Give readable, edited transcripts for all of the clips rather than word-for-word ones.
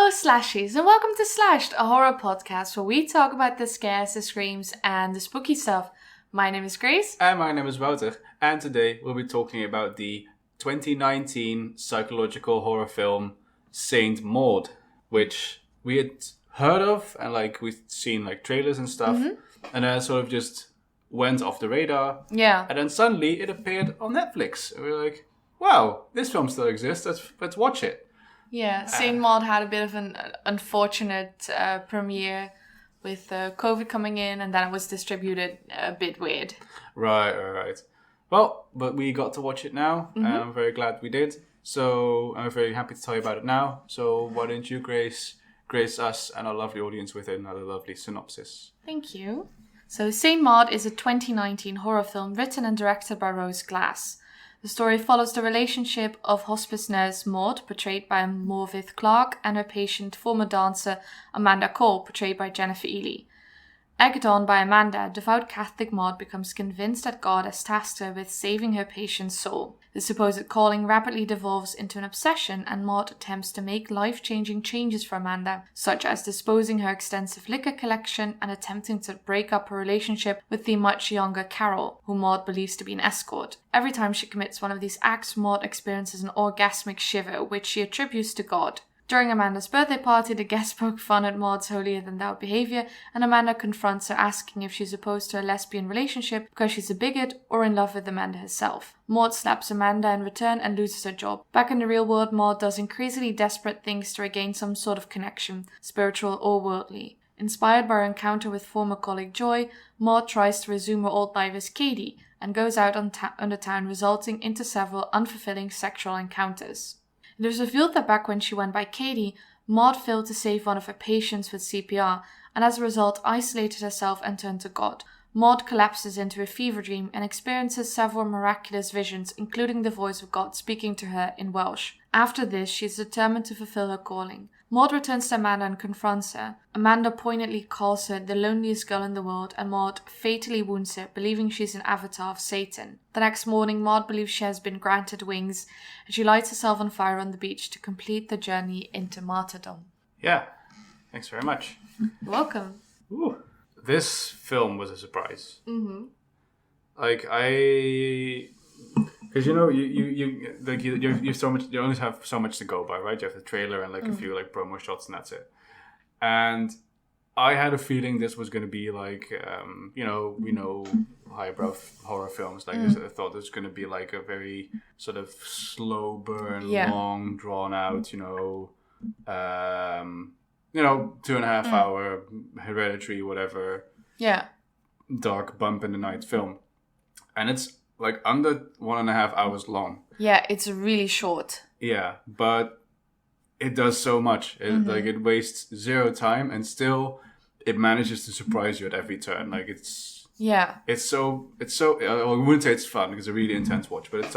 Slashies, and welcome to Slashed, a horror podcast where we talk about the scares, the screams, and the spooky stuff. My name is Grace. And my name is Wouter. And today we'll be talking about the 2019 psychological horror film Saint Maud, which we had heard of and we've seen trailers and stuff. Mm-hmm. And then it sort of just went off the radar. Yeah. And then suddenly it appeared on Netflix. And we were like, wow, this film still exists. Let's watch it. Yeah, Saint Maud had a bit of an unfortunate premiere with COVID coming in, and then it was distributed a bit weird. Right. Well, but we got to watch it now, and I'm very glad we did. So I'm very happy to tell you about it now. So why don't you, grace us and our lovely audience with another lovely synopsis. Thank you. So Saint Maud is a 2019 horror film written and directed by Rose Glass. The story follows the relationship of hospice nurse Maud, portrayed by Morvith Clark, and her patient, former dancer Amanda Cole, portrayed by Jennifer Ely. Egged on by Amanda, devout Catholic Maud becomes convinced that God has tasked her with saving her patient's soul. The supposed calling rapidly devolves into an obsession, and Maud attempts to make life-changing changes for Amanda, such as disposing her extensive liquor collection and attempting to break up her relationship with the much younger Carol, whom Maud believes to be an escort. Every time she commits one of these acts, Maud experiences an orgasmic shiver, which she attributes to God. During Amanda's birthday party, the guests poke fun at Maud's holier-than-thou behavior, and Amanda confronts her, asking if she's opposed to a lesbian relationship because she's a bigot or in love with Amanda herself. Maud slaps Amanda in return and loses her job. Back in the real world, Maud does increasingly desperate things to regain some sort of connection, spiritual or worldly. Inspired by her encounter with former colleague Joy, Maud tries to resume her old life as Katie, and goes out on the town, resulting into several unfulfilling sexual encounters. It is revealed that back when she went by Katie, Maud failed to save one of her patients with CPR, and as a result isolated herself and turned to God. Maud collapses into a fever dream and experiences several miraculous visions, including the voice of God speaking to her in Welsh. After this, she is determined to fulfill her calling. Maud returns to Amanda and confronts her. Amanda poignantly calls her the loneliest girl in the world, and Maud fatally wounds her, believing she's an avatar of Satan. The next morning, Maud believes she has been granted wings, and she lights herself on fire on the beach to complete the journey into martyrdom. Yeah, thanks very much. You're welcome. Ooh. This film was a surprise. Mm-hmm. Because you so much. You only have so much to go by, right? You have the trailer and a few promo shots, and that's it. And I had a feeling this was going to be highbrow horror films like this. I thought this was going to be a very sort of slow burn, long drawn out, 2.5 hour Hereditary, whatever. Yeah. Dark bump in the night film, and it's under 1.5 hours long. Yeah, it's really short. Yeah, but it does so much. It wastes zero time, and still it manages to surprise you at every turn. It's so. I wouldn't say it's fun because it's a really intense watch, but it's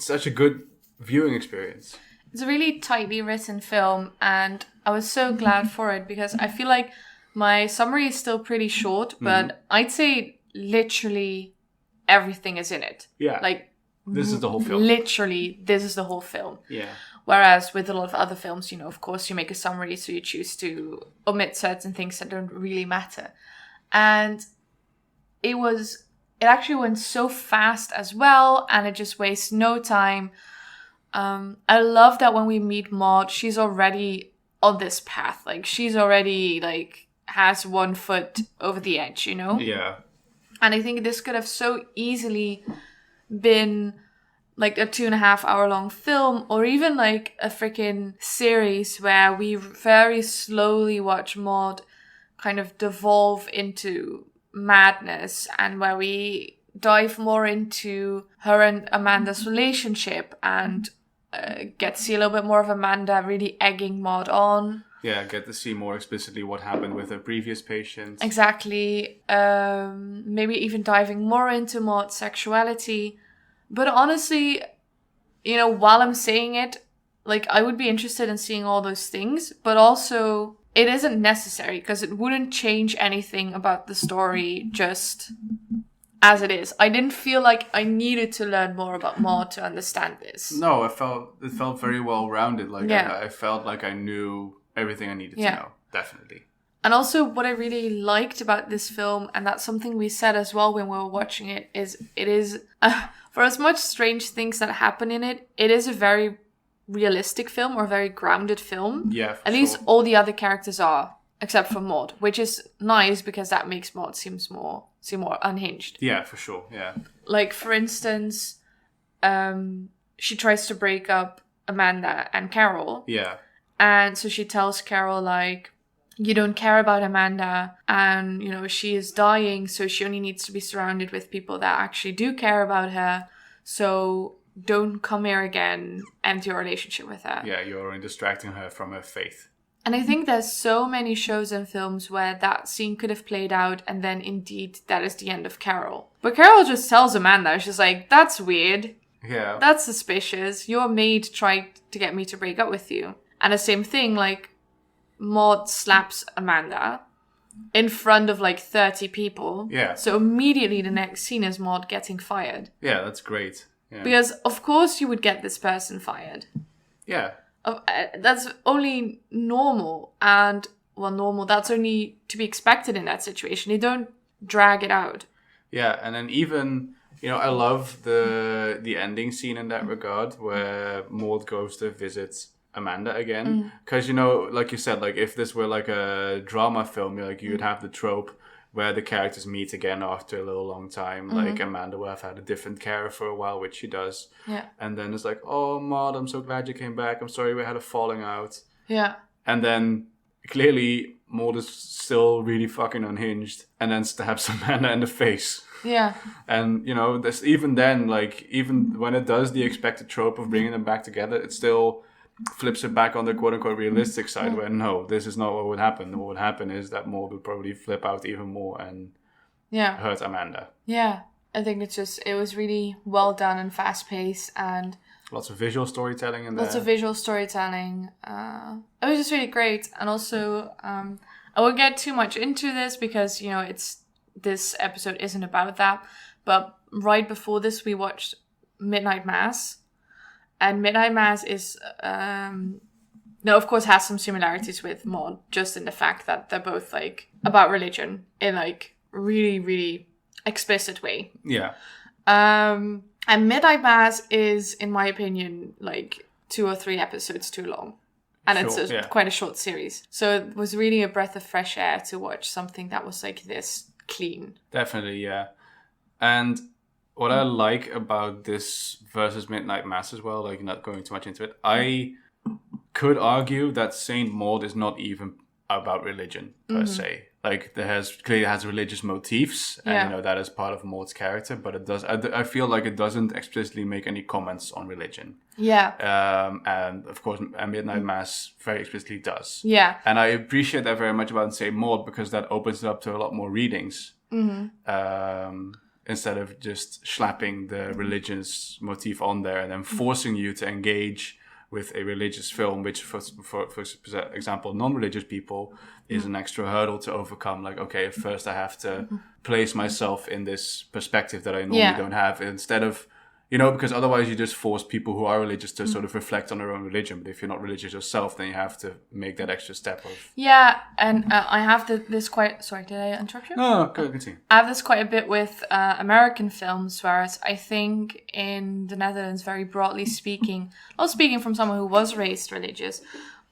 such a good viewing experience. It's a really tightly written film, and I was so glad for it because I feel like my summary is still pretty short, but I'd say literally everything is in it. Yeah. This is the whole film. Literally, this is the whole film. Yeah. Whereas with a lot of other films, of course you make a summary, so you choose to omit certain things that don't really matter. And it actually went so fast as well, and it just wastes no time. I love that when we meet Maud, she's already on this path. She's already, has one foot over the edge, Yeah. And I think this could have so easily been a 2.5 hour long film, or even a freaking series where we very slowly watch Maud kind of devolve into madness, and where we dive more into her and Amanda's relationship and get to see a little bit more of Amanda really egging Maud on. Yeah, get to see more explicitly what happened with her previous patients. Exactly. Maybe even diving more into Maud's sexuality. But honestly, while I'm saying it, I would be interested in seeing all those things, but also it isn't necessary because it wouldn't change anything about the story just as it is. I didn't feel like I needed to learn more about Maud to understand this. No, it felt very well rounded. I felt like I knew everything I needed to know. Definitely. And also what I really liked about this film, and that's something we said as well when we were watching it is for as much strange things that happen in it, it is a very realistic film or a very grounded film. Yeah, At least all the other characters are, except for Maud, which is nice because that makes Maud seem more unhinged. Yeah, for sure. Yeah. Like, for instance, she tries to break up Amanda and Carol. Yeah. And so she tells Carol, like, you don't care about Amanda, and, you know, she is dying, so she only needs to be surrounded with people that actually do care about her. So don't come here again, end your relationship with her. Yeah, you're only distracting her from her faith. And I think there's so many shows and films where that scene could have played out, and then indeed that is the end of Carol. But Carol just tells Amanda, she's like, that's weird. Yeah. That's suspicious. Your maid tried to get me to break up with you. And the same thing, like, Maud slaps Amanda in front of like 30 people. Yeah. So immediately the next scene is Maud getting fired. Yeah, that's great. Yeah. Because of course you would get this person fired. Yeah. That's only normal. And, well, normal, that's only to be expected in that situation. They don't drag it out. Yeah, and then even, you know, I love the ending scene in that regard where Maud goes to visit Amanda again, because you know, like you said, like if this were like a drama film, like you'd have the trope where the characters meet again after a little long time. Like Amanda will have had a different carer for a while, which she does. Yeah. And then it's like, oh, Maud, I'm so glad you came back. I'm sorry we had a falling out. Yeah. And then clearly Maud is still really fucking unhinged, and then stabs Amanda in the face. Yeah. And, you know, this, even then, like, even when it does the expected trope of bringing them back together, it still flips it back on the quote-unquote realistic side where, no, this is not what would happen. What would happen is that Maud would probably flip out even more and hurt Amanda. Yeah. I think it was really well done and fast-paced, and lots of visual storytelling in there. Lots of visual storytelling. It was just really great. And also, I won't get too much into this because, you know, this episode isn't about that. But right before this, we watched Midnight Mass. And Midnight Mass is, of course, has some similarities with Maud, just in the fact that they're both, like, about religion in, like, really, really explicit way. Yeah. And Midnight Mass is, in my opinion, like 2 or 3 episodes too long. And it's quite a short series. So it was really a breath of fresh air to watch something that was, like, this clean. Definitely, yeah. And what I like about this versus Midnight Mass as well, like not going too much into it, I could argue that Saint Maud is not even about religion per se. Like clearly has religious motifs, and you know that is part of Maud's character, but it does. I feel like it doesn't explicitly make any comments on religion. Yeah. And of course, Midnight Mass very explicitly does. Yeah. And I appreciate that very much about Saint Maud because that opens it up to a lot more readings. Instead of just slapping the religious motif on there and then forcing you to engage with a religious film, which for example, non-religious people is an extra hurdle to overcome. Like, okay, first I have to place myself in this perspective that I normally don't have, instead of, you know, because otherwise you just force people who are religious to sort of reflect on their own religion. But if you're not religious yourself, then you have to make that extra step of... Yeah, and I have this quite... Sorry, did I interrupt you? No, continue. I have this quite a bit with American films, whereas I think in the Netherlands, very broadly speaking, not speaking from someone who was raised religious,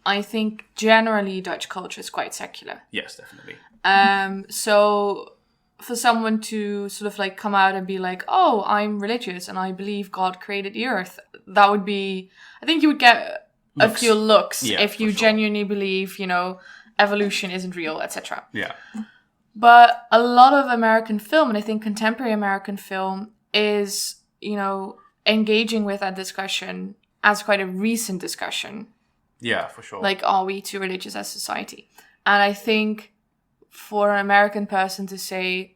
I think generally Dutch culture is quite secular. Yes, definitely. So for someone to sort of like come out and be like, oh, I'm religious and I believe God created the earth, that would be, I think you would get a few looks if you genuinely believe, you know, evolution isn't real, etc. Yeah. But a lot of American film, and I think contemporary American film, is, you know, engaging with that discussion as quite a recent discussion. Yeah, for sure. Like, are we too religious as society? And I think for an American person to say,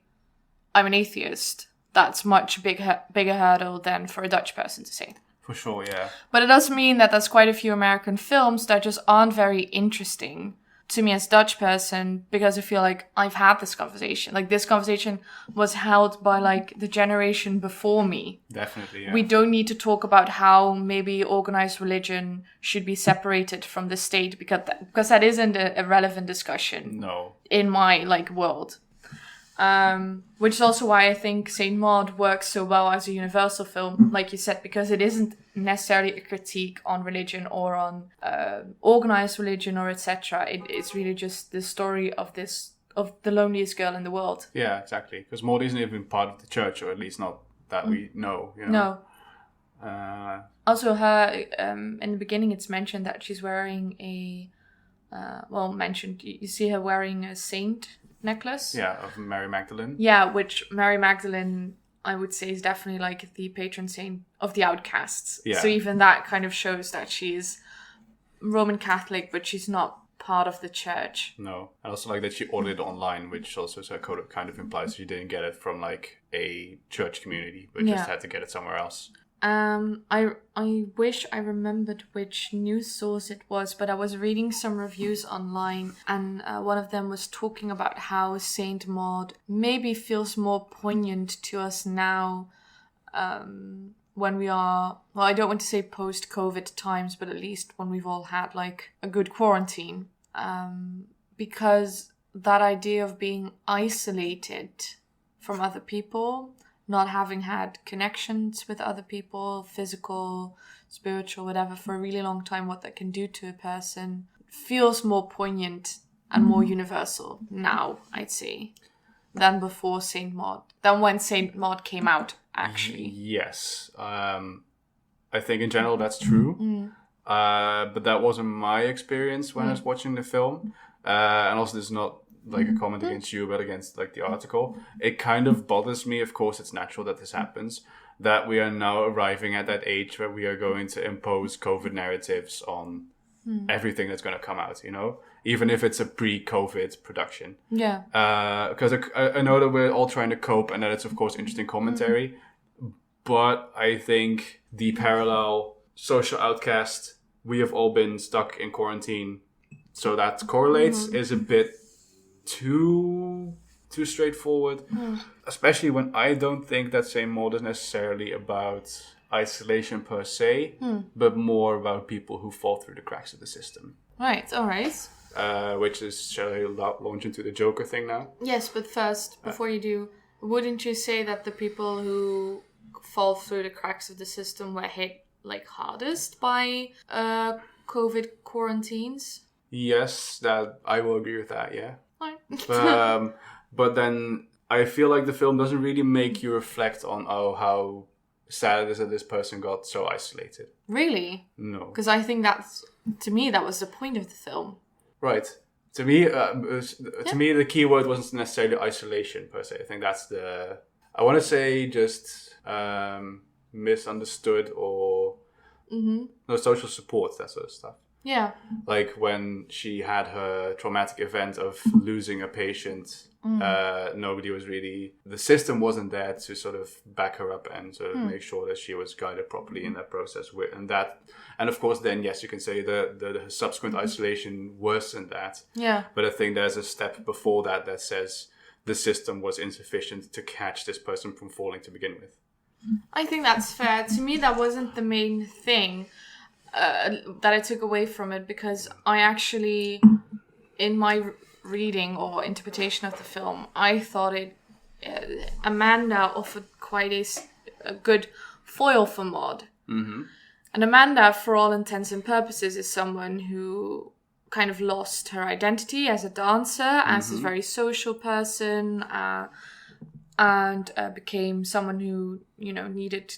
I'm an atheist, that's much bigger hurdle than for a Dutch person to say. For sure, yeah. But it does mean that there's quite a few American films that just aren't very interesting to me as Dutch person, because I feel like I've had this conversation. Like, this conversation was held by, like, the generation before me. Definitely, yeah. We don't need to talk about how maybe organized religion should be separated from the state, because that isn't a relevant discussion. No. In my, like, world. Which is also why I think Saint Maud works so well as a universal film, like you said, because it isn't necessarily a critique on religion or on organized religion or etc. It's really just the story of the loneliest girl in the world. Yeah, exactly. Because Maud isn't even part of the church, or at least not that we know. You know? No. Also, her in the beginning, it's mentioned that she's wearing you see her wearing a saint necklace. Yeah, of Mary Magdalene. Yeah, which Mary Magdalene, I would say, is definitely like the patron saint of the outcasts. Yeah. So even that kind of shows that she's Roman Catholic, but she's not part of the church. No. I also like that she ordered it online, which also kind of implies she didn't get it from like a church community, but just had to get it somewhere else. I wish I remembered which news source it was, but I was reading some reviews online, and one of them was talking about how Saint Maud maybe feels more poignant to us now, when we are, well, I don't want to say post-COVID times, but at least when we've all had like a good quarantine, because that idea of being isolated from other people, not having had connections with other people, physical, spiritual, whatever, for a really long time, what that can do to a person feels more poignant and more universal now, I'd say, than before Saint Maud, than when Saint Maud came out, actually. Yes. I think in general that's true. But that wasn't my experience when I was watching the film. And also this is not like a comment against you, but against like the article. It kind of bothers me. Of course, it's natural that this happens, that we are now arriving at that age where we are going to impose COVID narratives on everything that's going to come out, you know, even if it's a pre-COVID production. Yeah. Because I know that we're all trying to cope, and that it's of course interesting commentary, but I think the parallel social outcast, we have all been stuck in quarantine, so that correlates, is a bit too straightforward, especially when I don't think that Saint Maud is necessarily about isolation per se, but more about people who fall through the cracks of the system. Right, all right. Which is, shall I launch into the Joker thing now? Yes, but first, before you do, wouldn't you say that the people who fall through the cracks of the system were hit like hardest by COVID quarantines? Yes, that I will agree with that, yeah. Right. But then I feel like the film doesn't really make you reflect on how sad it is that this person got so isolated. Really? No. Because I think to me, that was the point of the film. Right. To me, the key word wasn't necessarily isolation per se. I think that's I want to say just misunderstood or no social support, that sort of stuff. Yeah. Like when she had her traumatic event of losing a patient, nobody was really, the system wasn't there to sort of back her up and sort of make sure that she was guided properly in that process. And of course, then yes, you can say the subsequent isolation worsened that. Yeah. But I think there's a step before that says the system was insufficient to catch this person from falling to begin with. I think that's fair. To me, that wasn't the main thing that I took away from it, because I actually, in my reading or interpretation of the film, I thought Amanda offered quite a good foil for Maud. Mm-hmm. And Amanda, for all intents and purposes, is someone who kind of lost her identity as a dancer, as a very social person, and became someone who, needed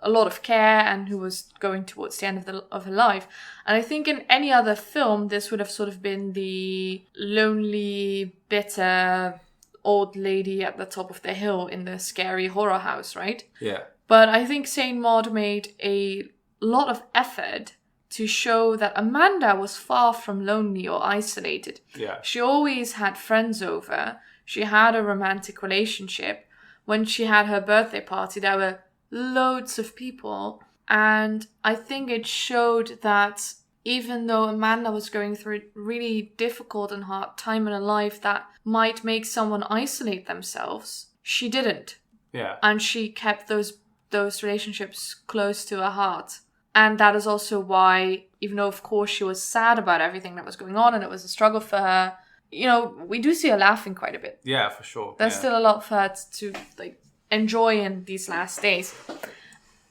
a lot of care and who was going towards the end of her life. And I think in any other film, this would have sort of been the lonely, bitter old lady at the top of the hill in the scary horror house, right? Yeah. But I think Saint Maud made a lot of effort to show that Amanda was far from lonely or isolated. Yeah. She always had friends over. She had a romantic relationship. When she had her birthday party, there were loads of people, and I think it showed that even though Amanda was going through a really difficult and hard time in her life that might make someone isolate themselves, she didn't. Yeah. And she kept those relationships close to her heart. And that is also why, even though of course she was sad about everything that was going on and it was a struggle for her, we do see her laughing quite a bit. Yeah, for sure. There's still a lot for her to enjoy in these last days.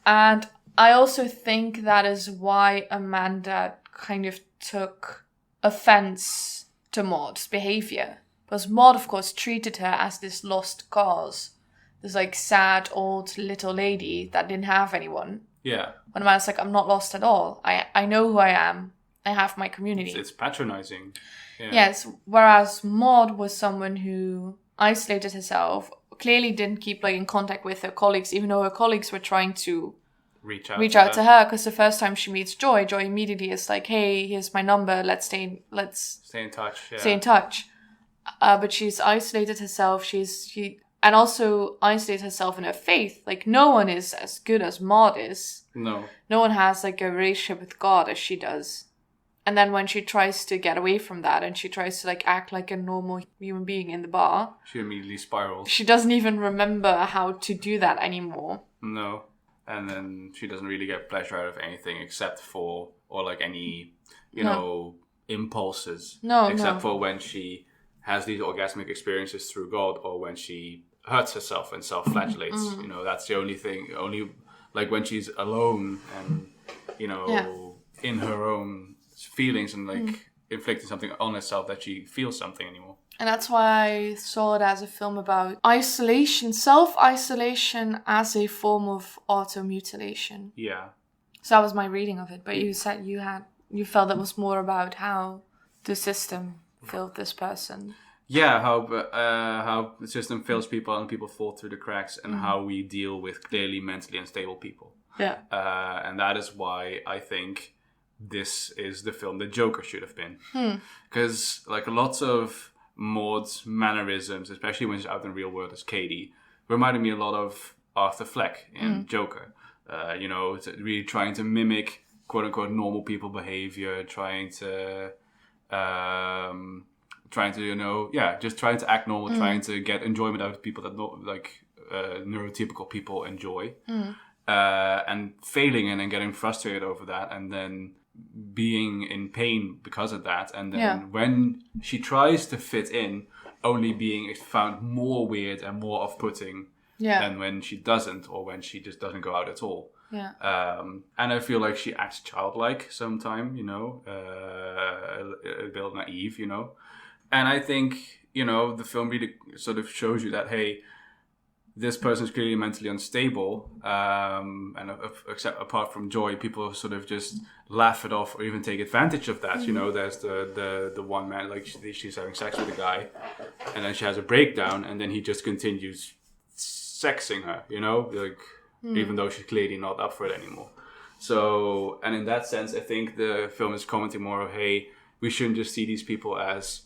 And I also think that is why Amanda kind of took offense to Maud's behavior. Because Maud, of course, treated her as this lost cause. This sad old little lady that didn't have anyone. Yeah. When Amanda's I'm not lost at all. I know who I am. I have my community. It's patronizing. Yeah. Yes, whereas Maud was someone who isolated herself, clearly didn't keep in contact with her colleagues, even though her colleagues were trying to reach out to her, because the first time she meets Joy immediately is hey, here's my number, let's stay in touch. Yeah. Stay in touch. But she's isolated herself. And also isolated herself in her faith. No one is as good as Maud is. No. No one has a relationship with God as she does. And then when she tries to get away from that and she tries to act like a normal human being in the bar, she immediately spirals. She doesn't even remember how to do that anymore. No. And then she doesn't really get pleasure out of anything except for, any, impulses. Except for when she has these orgasmic experiences through God, or when she hurts herself and self-flagellates. That's the only thing, when she's alone and, in her own feelings and inflicting something on herself, that she feels something anymore. And that's why I saw it as a film about isolation, self-isolation as a form of auto-mutilation. Yeah. So that was my reading of it. But you said you felt it was more about how the system failed this person. Yeah, how the system fails people and people fall through the cracks, and how we deal with clearly mentally unstable people. Yeah. And that is why I think this is the film the Joker should have been. Because lots of Maud's mannerisms, especially when she's out in the real world as Katie, reminded me a lot of Arthur Fleck in Joker. Really trying to mimic quote-unquote normal people behavior, trying to just trying to act normal, trying to get enjoyment out of people that neurotypical people enjoy, and failing and then getting frustrated over that, and then being in pain because of that, and then when she tries to fit in, only being found more weird and more off-putting than when she doesn't, or when she just doesn't go out at all. Yeah. And I feel like she acts childlike sometimes, a bit naive, And I think, the film really sort of shows you that, hey, this person is clearly mentally unstable. And except apart from Joy, people sort of just laugh it off or even take advantage of that. There's the one man, she's having sex with a guy, and then she has a breakdown, and then he just continues sexing her, even though she's clearly not up for it anymore. So, and in that sense, I think the film is commenting more of, hey, we shouldn't just see these people as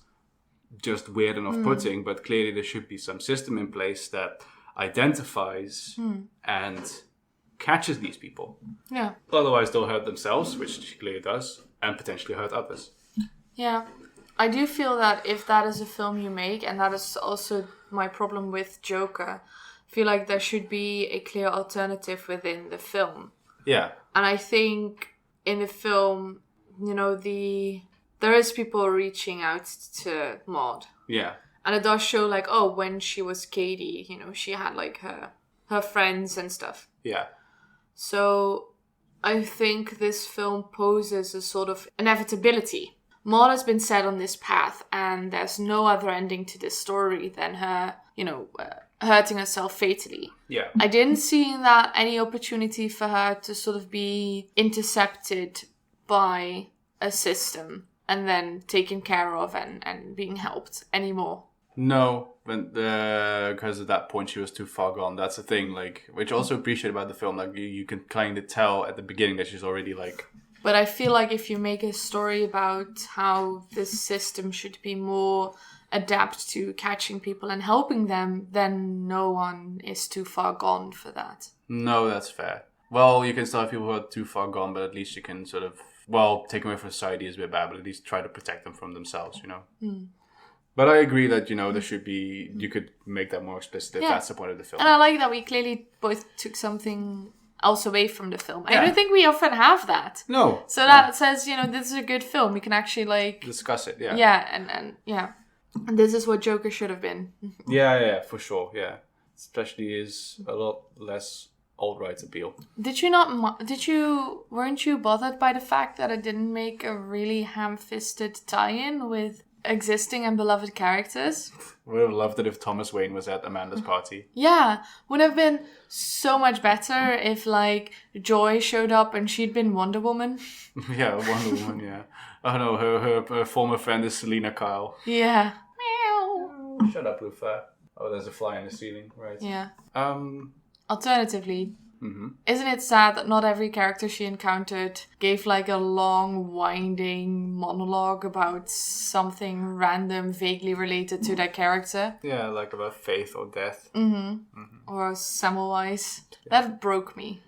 just weird and off-putting, but clearly there should be some system in place that identifies and catches these people. Yeah. Otherwise, they'll hurt themselves, which she clearly does, and potentially hurt others. Yeah. I do feel that if that is a film you make, and that is also my problem with Joker, I feel like there should be a clear alternative within the film. Yeah. And I think in the film, there is people reaching out to Maud. Yeah. And it does show when she was Katie, she had her friends and stuff. Yeah. So I think this film poses a sort of inevitability. Maud has been set on this path, and there's no other ending to this story than her, hurting herself fatally. Yeah. I didn't see in that any opportunity for her to sort of be intercepted by a system and then taken care of and being helped anymore. No, because at that point she was too far gone. That's the thing, which I also appreciate about the film. You can kind of tell at the beginning that she's already But I feel like if you make a story about how this system should be more adapt to catching people and helping them, then no one is too far gone for that. No, that's fair. Well, you can still have people who are too far gone, but at least you can sort of well, taken away from society is a bit bad, but at least try to protect them from themselves, you know. But I agree that, there should be, you could make that more explicit if that's the point of the film. And I like that we clearly both took something else away from the film. I don't think we often have that. No. So that says, this is a good film. We can actually discuss it, yeah. Yeah, and this is what Joker should have been. Yeah, for sure, yeah. Especially is a lot less alt-right appeal. Weren't you bothered by the fact that it didn't make a really ham-fisted tie-in with existing and beloved characters? Would have loved it if Thomas Wayne was at Amanda's party. Yeah, would have been so much better if, Joy showed up and she'd been Wonder Woman. Yeah, Wonder Woman, yeah. Oh no, her former friend is Selena Kyle. Yeah. Meow. Shut up, Lufa. Oh, there's a fly in the ceiling, right? Yeah. Alternatively, isn't it sad that not every character she encountered gave a long, winding monologue about something random, vaguely related to that character? Yeah, about faith or death. Or Samwise. Yeah. That broke me.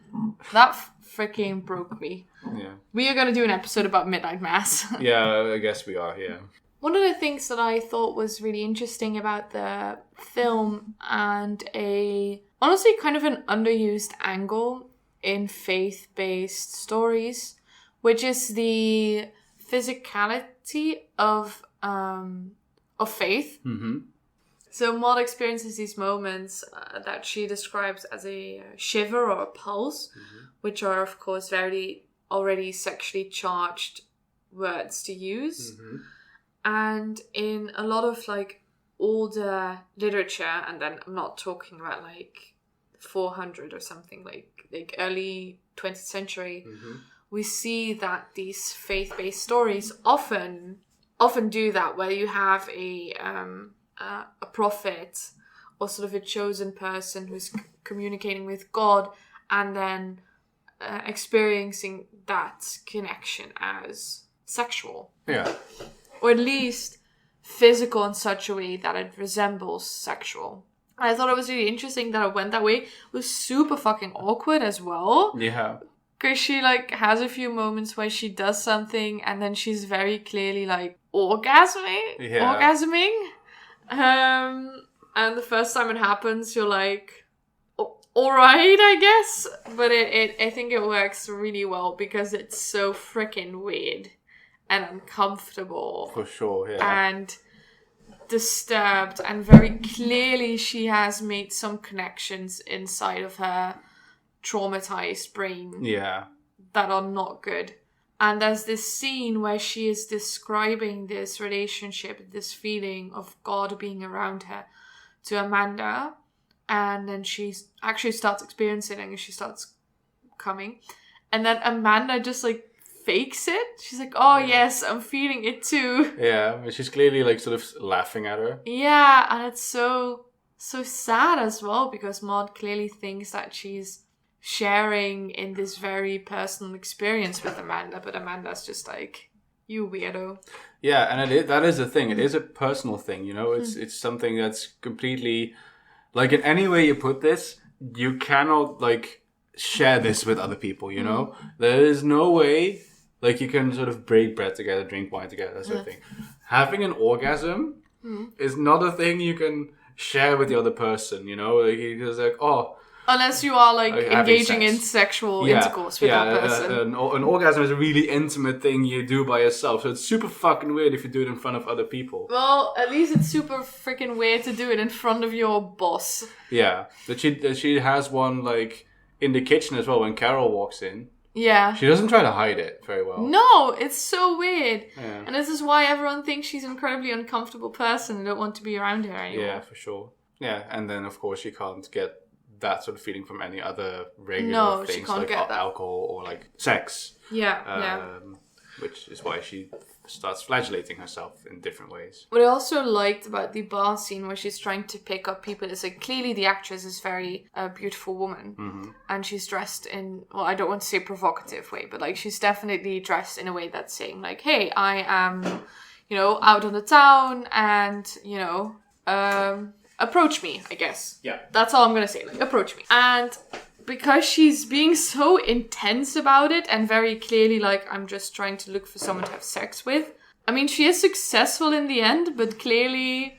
That freaking broke me. Yeah. We are going to do an episode about Midnight Mass. Yeah, I guess we are, yeah. One of the things that I thought was really interesting about the film and honestly kind of an underused angle in faith-based stories, which is the physicality of faith. Mm-hmm. So Maud experiences these moments that she describes as a shiver or a pulse, which are, of course, very already sexually charged words to use. Mm-hmm. And in a lot of older literature, and then I'm not talking about 400 or something, like early 20th century, we see that these faith-based stories often do that, where you have a prophet or sort of a chosen person who's communicating with God, and then experiencing that connection as sexual. Yeah. Or at least physical in such a way that it resembles sexual. I thought it was really interesting that it went that way. It was super fucking awkward as well. Yeah. Because she has a few moments where she does something and then she's very clearly orgasming. Yeah. Orgasming. And the first time it happens, you're alright, I guess. But I think it works really well because it's so freaking weird and uncomfortable. For sure, yeah. And disturbed, and very clearly she has made some connections inside of her traumatized brain. Yeah. That are not good. And there's this scene where she is describing this relationship, this feeling of God being around her to Amanda. And then she actually starts experiencing it and she starts coming. And then Amanda just fakes it. She's oh yes, I'm feeling it too. Yeah, but she's clearly sort of laughing at her. Yeah, and it's so sad as well because Maud clearly thinks that she's sharing in this very personal experience with Amanda, but Amanda's just you weirdo. Yeah, and that is the thing. It is a personal thing, It's something that's completely in any way you put this, you cannot share this with other people, There is no way you can sort of break bread together, drink wine together, that sort of thing. Having an orgasm is not a thing you can share with the other person, It's unless you are engaging in sexual intercourse with that person. An orgasm is a really intimate thing you do by yourself, so it's super fucking weird if you do it in front of other people. Well, at least it's super freaking weird to do it in front of your boss. Yeah, but she has one in the kitchen as well when Carol walks in. Yeah. She doesn't try to hide it very well. No, it's so weird. Yeah. And this is why everyone thinks she's an incredibly uncomfortable person and don't want to be around her anymore. Yeah, for sure. Yeah, and then of course you can't get that sort of feeling from any other regular things alcohol or sex. Yeah, Which is why she starts flagellating herself in different ways. What I also liked about the bar scene where she's trying to pick up people is clearly the actress is very beautiful woman, and she's dressed in, well, I don't want to say provocative way, but she's definitely dressed in a way that's saying hey, I am, out on the town and approach me, I guess. Yeah. That's all I'm gonna say. Approach me. And because she's being so intense about it and very clearly like, I'm just trying to look for someone to have sex with. I mean, she is successful in the end, but clearly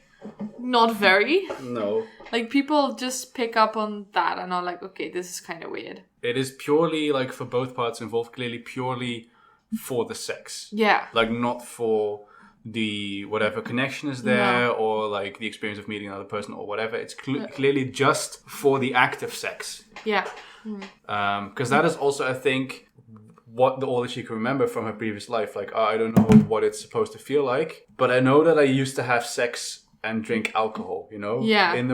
not very. No. Like, people just pick up on that and are like, okay, this is kind of weird. It is purely, like, for both parts involved, clearly purely for the sex. Yeah. Like, not for the whatever connection is there, or, like, the experience of meeting another person or whatever. It's clearly just for the act of sex. Yeah. Because that is also, I think, what all that she can remember from her previous life. Like, I don't know what it's supposed to feel like, but I know that I used to have sex and drink alcohol, you know? Yeah. On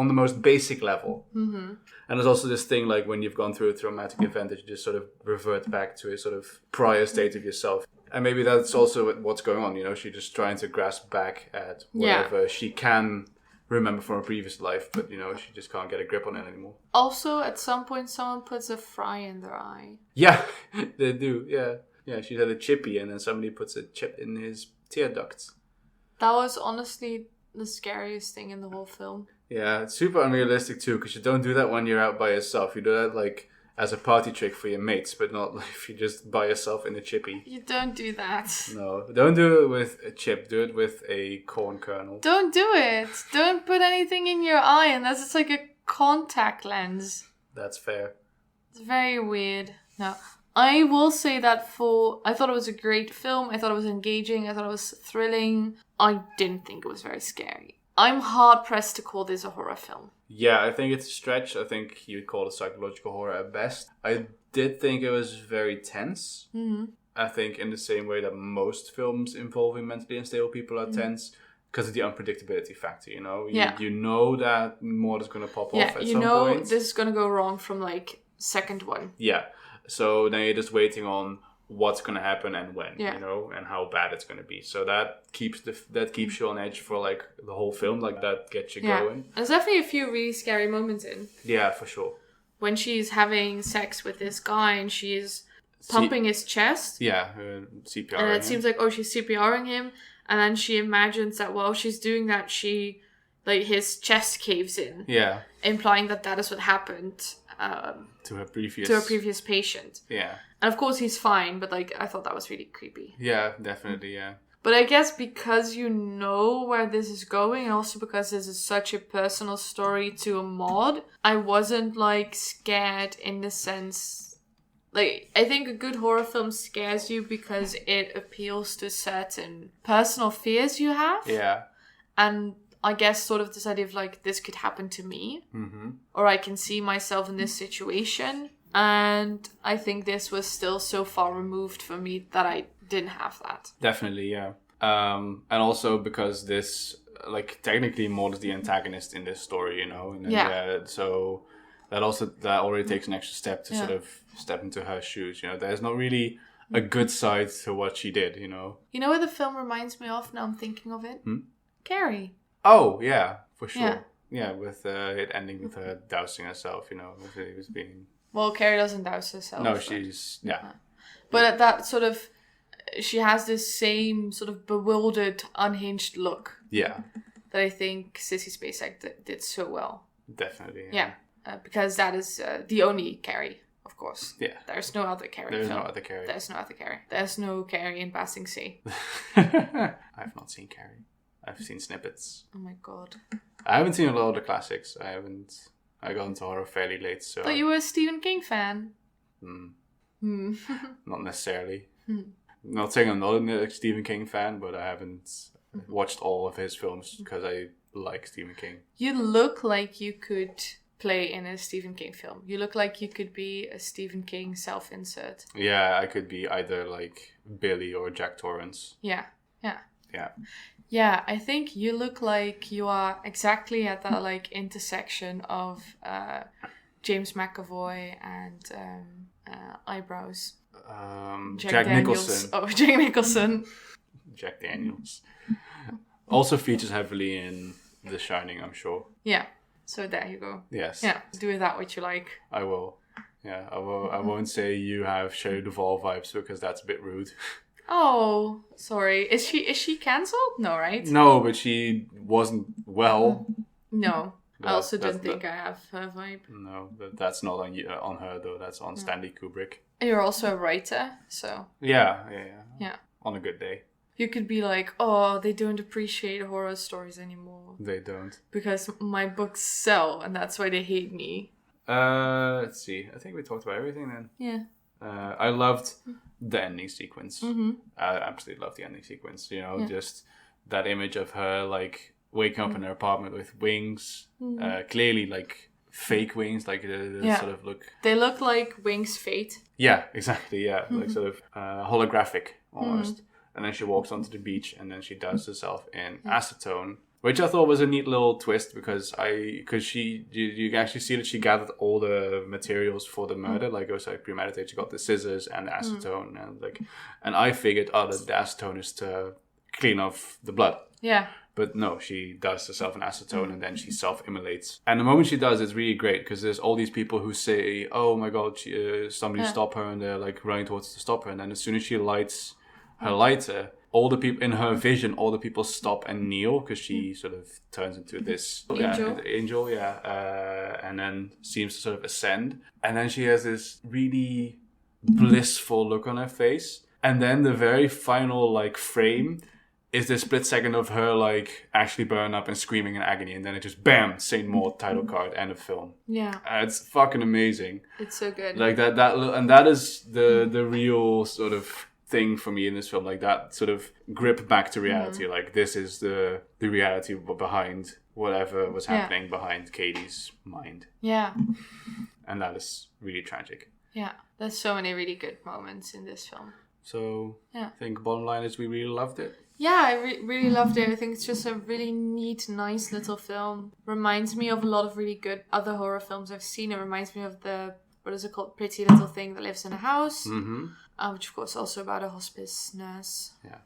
the most basic level. Mm-hmm. And there's also this thing, like, when you've gone through a traumatic event, that you just sort of revert back to a sort of prior state of yourself. And maybe that's also what's going on, you know? She's just trying to grasp back at whatever she can remember from her previous life, but, you know, she just can't get a grip on it anymore. Also, at some point, someone puts a fry in their eye. Yeah, they do, yeah. Yeah, she had a chippy, and then somebody puts a chip in his tear ducts. That was honestly the scariest thing in the whole film. Yeah, it's super unrealistic too, because you don't do that when you're out by yourself. You do that like as a party trick for your mates, but not like if you're just by yourself in a chippy. You don't do that. No, don't do it with a chip. Do it with a corn kernel. Don't do it. Don't put anything in your eye unless it's like a contact lens. That's fair. It's very weird. No. I will say that I thought it was a great film. I thought it was engaging. I thought it was thrilling. I didn't think it was very scary. I'm hard-pressed to call this a horror film. Yeah, I think it's a stretch. I think you'd call it psychological horror at best. I did think it was very tense. Mm-hmm. I think in the same way that most films involving mentally unstable people are tense. Because of the unpredictability factor, you know? You know that more is going to pop off at some point. Yeah, you know this is going to go wrong from, like, second one. Yeah. So then you're just waiting on what's going to happen and when, you know, and how bad it's going to be. So that keeps you on edge for, like, the whole film. Like, that gets you going. There's definitely a few really scary moments in. Yeah, for sure. When she's having sex with this guy and she's pumping his chest. Yeah, CPRing and it seems like, she's CPRing him. And then she imagines that while she's doing that, his chest caves in. Yeah. Implying that is what happened to her previous patient. Yeah. And of course he's fine, but like I thought that was really creepy. Yeah, definitely, yeah. But I guess because you know where this is going, and also because this is such a personal story to a mod, I wasn't like scared in the sense. Like, I think a good horror film scares you because it appeals to certain personal fears you have. Yeah. And I guess sort of this idea of like, this could happen to me. Mm-hmm. Or I can see myself in this situation. And I think this was still so far removed from me that I didn't have that. Definitely, yeah. And also because this, like, technically Maud is the antagonist in this story, you know? And so that already takes an extra step to sort of step into her shoes, you know? There's not really a good side to what she did, you know? You know what the film reminds me of now I'm thinking of it? Carrie. Oh, yeah, for sure. Yeah, with it ending with her dousing herself, you know? It was being... Well, Carrie doesn't douse herself. No, she's... Yeah. But that sort of... She has this same sort of bewildered, unhinged look. Yeah. That I think Sissy Spacek did so well. Definitely. Yeah. Because that is the only Carrie, of course. Yeah. There's no other Carrie. There's no other Carrie. There's no other Carrie. There's no Carrie in Passing Sea. I've not seen Carrie. I've seen snippets. Oh my god. I haven't seen a lot of the classics. I got into horror fairly late, so... Thought you were a Stephen King fan. Not necessarily. Not saying I'm not a Stephen King fan, but I haven't watched all of his films because I like Stephen King. You look like you could play in a Stephen King film. You look like you could be a Stephen King self-insert. Yeah, I could be either like Billy or Jack Torrance. Yeah. Yeah. Yeah, I think you look like you are exactly at that like intersection of James McAvoy and eyebrows. Jack Nicholson. Oh, Jack Nicholson. Jack Daniels. Also features heavily in The Shining, I'm sure. Yeah. So there you go. Yes. Yeah. Do with that what you like. I will. Yeah. I will. I won't say you have Shelley Duvall vibes because that's a bit rude. Oh, sorry. Is she cancelled? No, right? No, but she wasn't well. No. I also don't think I have her vibe. No, that's not on her though. That's on Stanley Kubrick. You're also a writer, so... Yeah. On a good day. You could be like, oh, they don't appreciate horror stories anymore. They don't. Because my books sell, and that's why they hate me. Let's see. I think we talked about everything then. Yeah. I loved the ending sequence. Mm-hmm. I absolutely loved the ending sequence. You know, just that image of her, like, waking up in her apartment with wings. Clearly, like, fake wings, like the sort of look... They look like Wings' fate. Yeah, exactly, yeah. Like, sort of holographic, almost. And then she walks onto the beach, and then she does herself in acetone. Which I thought was a neat little twist because you can actually see that she gathered all the materials for the murder. Like it was like premeditated. She got the scissors and the acetone, and I figured, that the acetone is to clean off the blood. Yeah. But no, she does herself an acetone and then she self-immolates. And the moment she does, it's really great because there's all these people who say, "Oh my God, somebody stop her!" and they're like running towards to stop her. And then as soon as she lights her lighter, all the people in her vision, all the people stop and kneel because she sort of turns into this angel, and then seems to sort of ascend. And then she has this really blissful look on her face. And then the very final like frame is this split second of her like actually burn up and screaming in agony, and then it just bam, Saint Maud title card, end of film. Yeah, it's fucking amazing. It's so good. Like that is the real sort of thing for me in this film, like that sort of grip back to reality. Like this is the reality behind whatever was happening behind Katie's mind. Yeah, and that is really tragic. Yeah, there's so many really good moments in this film. So I think bottom line is we really loved it. Yeah, I really loved it. I think it's just a really neat, nice little film. Reminds me of a lot of really good other horror films I've seen. It reminds me of what is it called? Pretty Little Thing That Lives in a House. Mm-hmm. Which of course also about a hospice nurse. Yeah.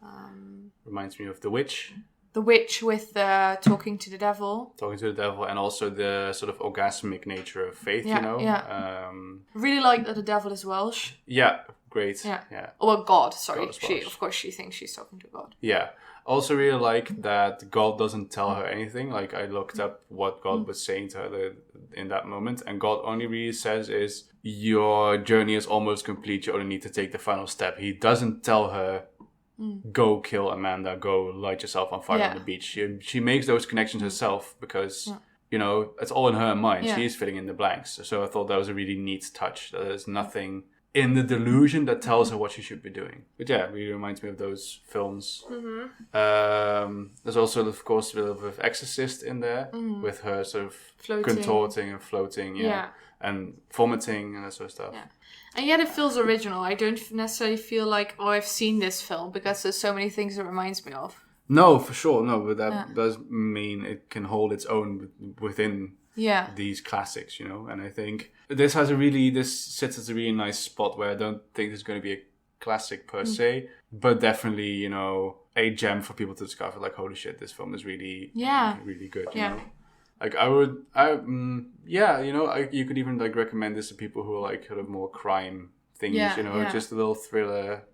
Reminds me of The Witch. The Witch with talking to the devil. Talking to the devil, and also the sort of orgasmic nature of faith, you know? Yeah. Really like that the devil is Welsh. Yeah, great. Yeah. Oh, well, God, sorry. She thinks she's talking to God. Yeah. Also really like that God doesn't tell her anything. Like I looked up what God was saying to her in that moment, and God only really says is, your journey is almost complete, you only need to take the final step. He doesn't tell her, go kill Amanda, go light yourself on fire on the beach. She makes those connections herself because, you know, it's all in her mind. Yeah. She's filling in the blanks. So I thought that was a really neat touch. There's nothing in the delusion that tells her what she should be doing. But yeah, it really reminds me of those films. Mm-hmm. There's also, of course, a little bit of Exorcist in there with her sort of contorting and floating. Yeah. And vomiting and that sort of stuff. Yeah. And yet it feels original. I don't necessarily feel like, I've seen this film, because there's so many things it reminds me of. No, for sure. No, but that does mean it can hold its own within these classics, you know. And I think this sits at a really nice spot where I don't think there's going to be a classic per se, but definitely, you know, a gem for people to discover. Like, holy shit, this film is really, really good, you know. Like you could even like recommend this to people who are like sort of more crime thingies, you know, just a little thriller.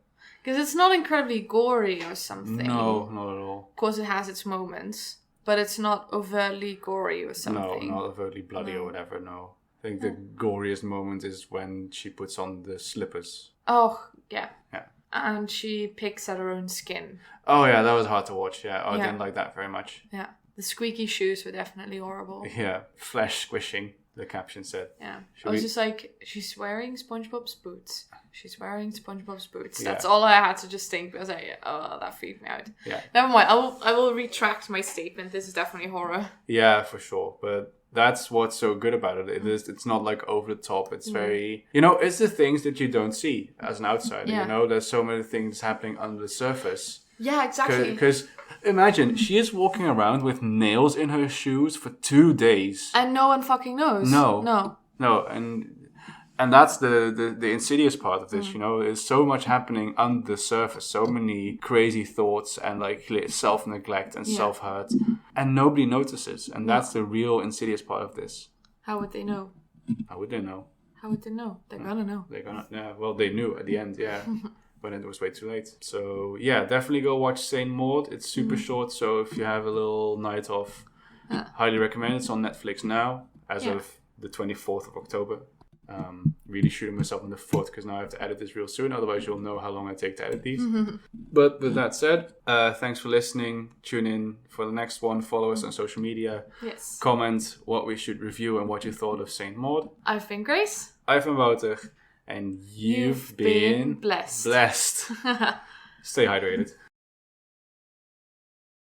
Because it's not incredibly gory or something. No, not at all. Of course, it has its moments, but it's not overtly gory or something. No, not overtly bloody or whatever. No, I think the goriest moment is when she puts on the slippers. Oh yeah. Yeah. And she picks at her own skin. Oh yeah, that was hard to watch. Yeah, I didn't like that very much. Yeah. The squeaky shoes were definitely horrible. Yeah, flesh squishing, the caption said. Yeah. I was just like, she's wearing SpongeBob's boots. She's wearing SpongeBob's boots. That's all I had to just think, because that freaked me out. Yeah. Never mind, I will retract my statement. This is definitely horror. Yeah, for sure. But that's what's so good about it. It's not like over the top. It's very, you know, it's the things that you don't see as an outsider. You know, there's so many things happening under the surface. Yeah, exactly. Because imagine, she is walking around with nails in her shoes for 2 days. And no one fucking knows. No. And that's the insidious part of this, you know. There's so much happening under the surface. So many crazy thoughts and like self-neglect and self-hurt. And nobody notices. And that's the real insidious part of this. How would they know? How would they know? They're gonna know. Well, they knew at the end, when it was way too late. So yeah, definitely go watch Saint Maud. It's super short, so if you have a little night off, Highly recommend it. It's on Netflix now, as of the 24th of October. Really shooting myself in the foot because now I have to edit this real soon. Otherwise, you'll know how long I take to edit these. But with that said, thanks for listening. Tune in for the next one. Follow us on social media. Yes. Comment what we should review and what you thought of Saint Maud. I've been Grace. I've been Wouter. And you've been blessed. Stay hydrated.